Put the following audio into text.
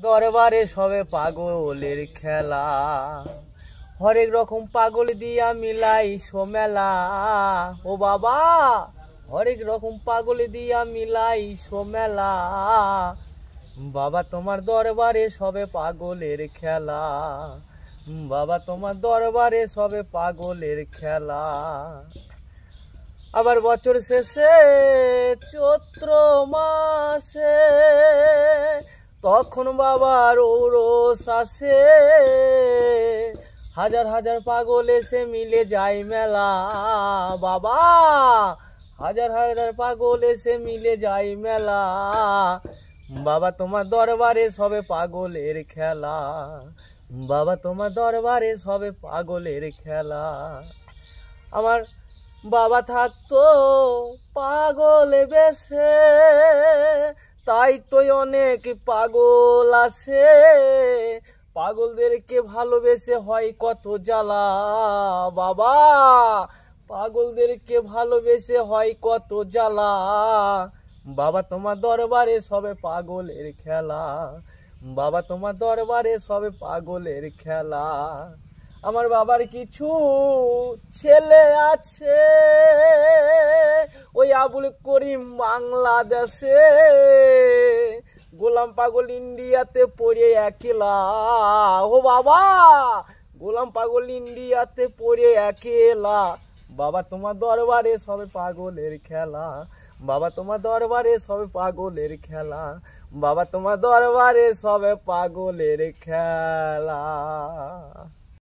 দরবারে সবে পাগলের খেলা, হরেক রকম পাগল দিয়া মিলাই সোমেলা। ও বাবা, হরেক রকম পাগল দিয়া মিলাই সোমেলা। বাবা তোমার দরবারে সবে পাগলের খেলা, বাবা তোমার দরবারে সবে পাগলের খেলা। আবার বছর শেষে চৈত্র মাসে তখন বাবার ঔরস আসে, হাজার হাজার পাগল এসে মিলে যায় মেলা। বাবা হাজার হাজার পাগল এসে মিলে যায় মেলা। বাবা তোমার দরবারে সবে পাগলের খেলা, বাবা তোমার দরবারে সবে পাগলের খেলা। আমার বাবা থাকতো পাগল বেশে, তাই তো অনেক পাগল আছে। পাগলদেরকে ভালোবেসে হয় কত জ্বালা। বাবা পাগলদেরকে ভালোবেসে হয় কত জ্বালা। বাবা তোমার দরবারে সবে পাগলের খেলা, বাবা তোমার দরবারে সবে পাগলের খেলা। আমার বাবার কিছু ছেলে আছে, ওই আবুল করিম বাংলাদেশে, গোলাম পাগল ইন্ডিয়াতে পড়ে একলা। ও বাবা গোলাম পাগল ইন্ডিয়াতে পড়ে একলা। বাবা তোমার দরবারে সবে পাগলের খেলা, বাবা তোমার দরবারে সবে পাগলের খেলা, বাবা তোমার দরবারে সবে পাগলের খেলা।